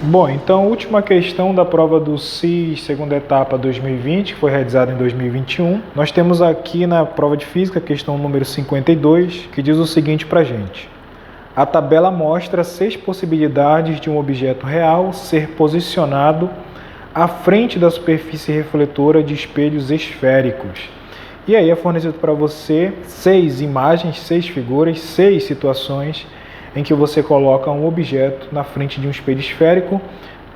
Bom, então, última questão da prova do SIS, segunda etapa 2020, que foi realizada em 2021. Nós temos aqui na prova de física, questão número 52, que diz o seguinte pra gente. A tabela mostra 6 possibilidades de um objeto real ser posicionado à frente da superfície refletora de espelhos esféricos. E aí é fornecido para você 6 imagens, 6 figuras, 6 situações em que você coloca um objeto na frente de um espelho esférico,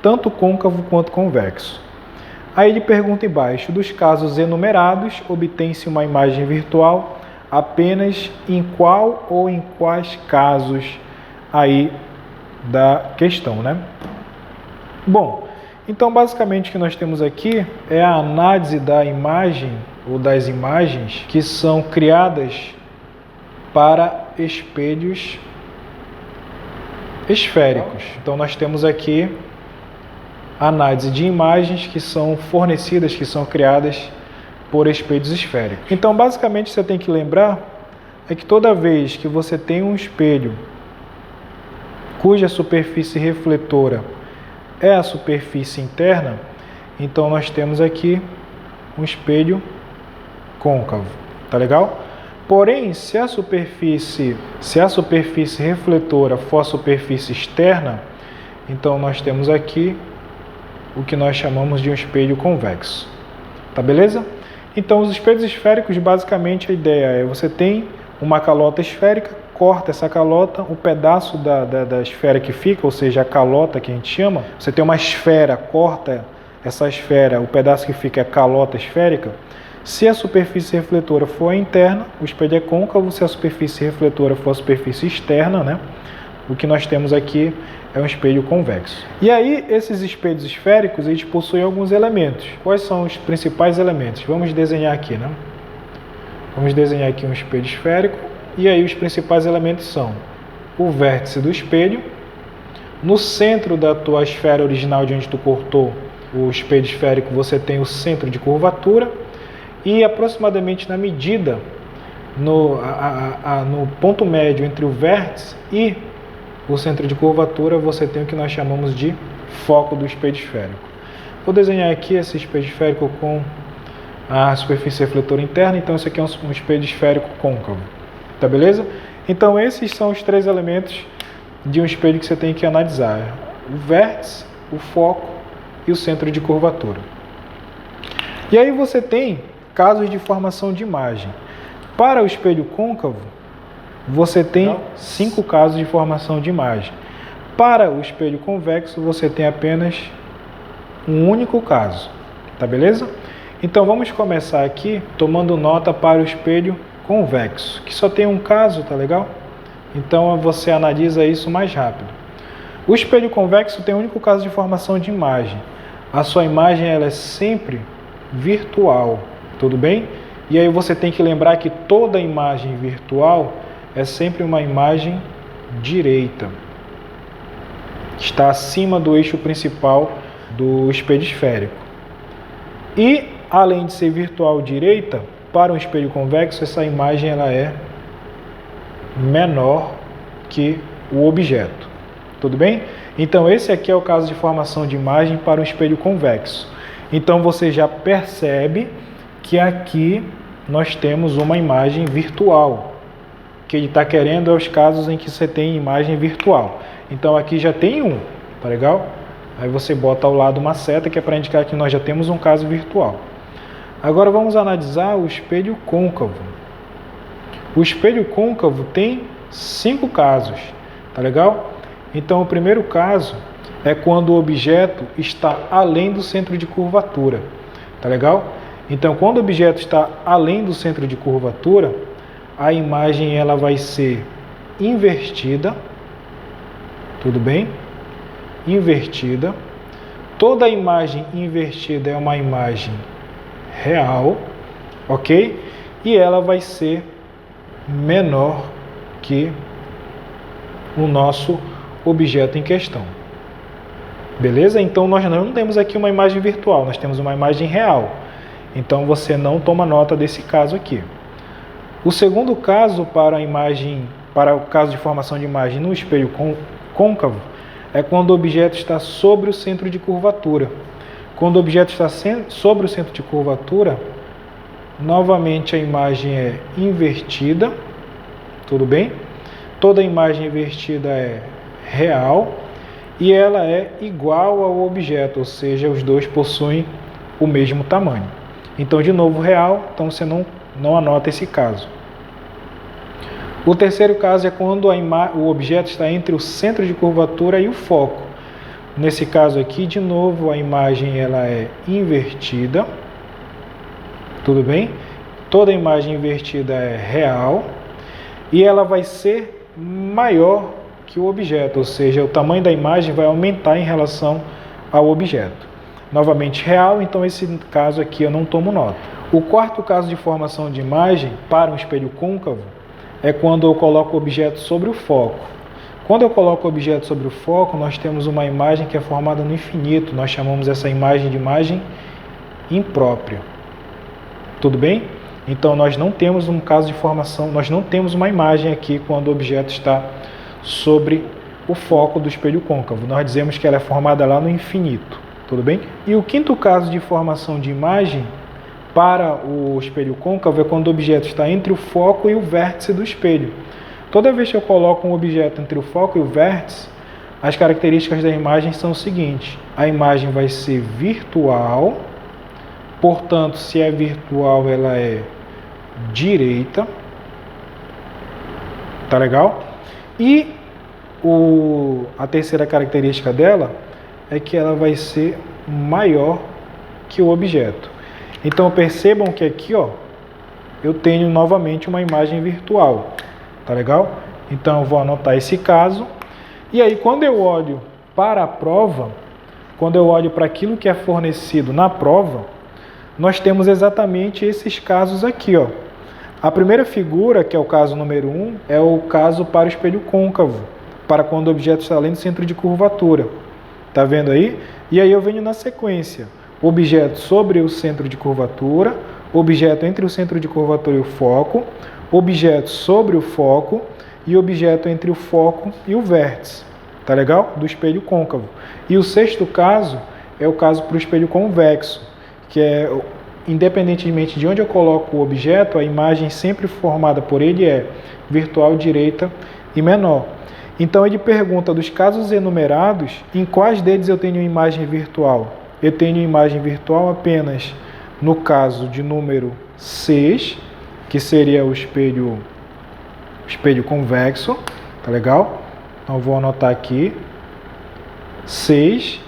tanto côncavo quanto convexo. Aí ele pergunta embaixo, dos casos enumerados, obtém-se uma imagem virtual apenas em qual ou em quais casos aí da questão, né? Bom, então basicamente o que nós temos aqui é a análise da imagem ou das imagens que são criadas para espelhos esféricos. Então nós temos aqui a análise de imagens que são fornecidas, que são criadas por espelhos esféricos. Então basicamente você tem que lembrar é que toda vez que você tem um espelho cuja superfície refletora é a superfície interna, então nós temos aqui um espelho côncavo, tá legal? Porém, se a superfície refletora for a superfície externa, então nós temos aqui o que nós chamamos de um espelho convexo. Tá beleza? Então, os espelhos esféricos, basicamente a ideia é você tem uma calota esférica, corta essa calota, o pedaço da esfera que fica, ou seja, a calota que a gente chama, você tem uma esfera, corta essa esfera, o pedaço que fica é a calota esférica. Se a superfície refletora for interna, o espelho é côncavo. Se a superfície refletora for a superfície externa, né, o que nós temos aqui é um espelho convexo. E aí, esses espelhos esféricos, eles possuem alguns elementos. Quais são os principais elementos? Vamos desenhar aqui, né? Vamos desenhar aqui um espelho esférico. E aí, os principais elementos são o vértice do espelho. No centro da tua esfera original, de onde tu cortou o espelho esférico, você tem o centro de curvatura. E aproximadamente na medida, no ponto médio entre o vértice e o centro de curvatura, você tem o que nós chamamos de foco do espelho esférico. Vou desenhar aqui esse espelho esférico com a superfície refletora interna, então esse aqui é um espelho esférico côncavo. Tá beleza? Então esses são os 3 elementos de um espelho que você tem que analisar: o vértice, o foco e o centro de curvatura. E aí você tem casos de formação de imagem. Para o espelho côncavo, você tem 5 casos de formação de imagem. Para o espelho convexo, você tem apenas um único caso. Tá beleza? Então vamos começar aqui tomando nota para o espelho convexo, que só tem um caso, tá legal? Então você analisa isso mais rápido. O espelho convexo tem um único caso de formação de imagem. A sua imagem ela é sempre virtual. Tudo bem? E aí você tem que lembrar que toda imagem virtual é sempre uma imagem direita. Está acima do eixo principal do espelho esférico. E, além de ser virtual direita, para um espelho convexo, essa imagem ela é menor que o objeto. Tudo bem? Então, esse aqui é o caso de formação de imagem para um espelho convexo. Então, você já percebe que aqui nós temos uma imagem virtual. O que ele está querendo é os casos em que você tem imagem virtual. Então aqui já tem um, tá legal? Aí você bota ao lado uma seta que é para indicar que nós já temos um caso virtual. Agora vamos analisar o espelho côncavo. O espelho côncavo tem 5 casos, tá legal? Então o primeiro caso é quando o objeto está além do centro de curvatura, tá legal? Então, quando o objeto está além do centro de curvatura, a imagem ela vai ser invertida, tudo bem? Invertida. Toda imagem invertida é uma imagem real, ok? E ela vai ser menor que o nosso objeto em questão. Beleza? Então, nós não temos aqui uma imagem virtual, nós temos uma imagem real. Então você não toma nota desse caso aqui. O segundo caso para o caso de formação de imagem no espelho côncavo é quando o objeto está sobre o centro de curvatura. Quando o objeto está sobre o centro de curvatura, novamente a imagem é invertida, tudo bem? Toda imagem invertida é real e ela é igual ao objeto, ou seja, os dois possuem o mesmo tamanho. Então, de novo, real, então você não anota esse caso. O terceiro caso é quando o objeto está entre o centro de curvatura e o foco. Nesse caso aqui, de novo, a imagem ela é invertida, tudo bem? Toda imagem invertida é real e ela vai ser maior que o objeto, ou seja, o tamanho da imagem vai aumentar em relação ao objeto. Novamente real, então esse caso aqui eu não tomo nota. O quarto caso de formação de imagem para um espelho côncavo é quando eu coloco o objeto sobre o foco. Quando eu coloco o objeto sobre o foco, nós temos uma imagem que é formada no infinito. Nós chamamos essa imagem de imagem imprópria. Tudo bem? Então nós não temos um caso de formação, nós não temos uma imagem aqui quando o objeto está sobre o foco do espelho côncavo. Nós dizemos que ela é formada lá no infinito. Tudo bem? E o quinto caso de formação de imagem para o espelho côncavo é quando o objeto está entre o foco e o vértice do espelho. Toda vez que eu coloco um objeto entre o foco e o vértice, as características da imagem são o seguinte: a imagem vai ser virtual, portanto, se é virtual, ela é direita, tá legal? E a terceira característica dela é que ela vai ser maior que o objeto. Então percebam que aqui, ó, eu tenho novamente uma imagem virtual, tá legal? Então eu vou anotar esse caso. E aí quando eu olho para a prova, quando eu olho para aquilo que é fornecido na prova, nós temos exatamente esses casos aqui, ó. A primeira figura, que é o caso número 1, é o caso para o espelho côncavo, para quando o objeto está além do centro de curvatura. Tá vendo aí? E aí eu venho na sequência. Objeto sobre o centro de curvatura, objeto entre o centro de curvatura e o foco, objeto sobre o foco e objeto entre o foco e o vértice. Tá legal? Do espelho côncavo. E o sexto caso é o caso para o espelho convexo, que é, independentemente de onde eu coloco o objeto, a imagem sempre formada por ele é virtual, direita e menor. Então ele pergunta dos casos enumerados, em quais deles eu tenho imagem virtual? Eu tenho imagem virtual apenas no caso de número 6, que seria o espelho convexo, tá legal? Então vou anotar aqui 6,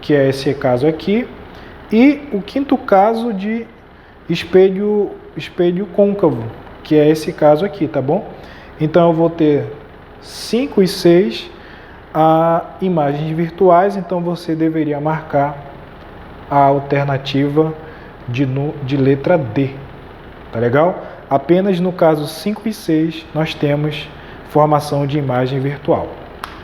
que é esse caso aqui, e o quinto caso de espelho côncavo, que é esse caso aqui, tá bom? Então eu vou ter 5 e 6 imagens virtuais, então você deveria marcar a alternativa de letra D, tá legal? Apenas no caso 5 e 6 nós temos formação de imagem virtual.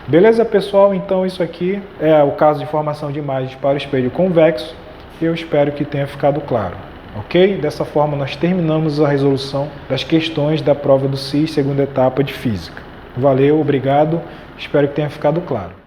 Beleza, pessoal? Então isso aqui é o caso de formação de imagens para o espelho convexo. Eu espero que tenha ficado claro, ok? Dessa forma nós terminamos a resolução das questões da prova do CIS, segunda etapa de Física. Valeu, obrigado, espero que tenha ficado claro.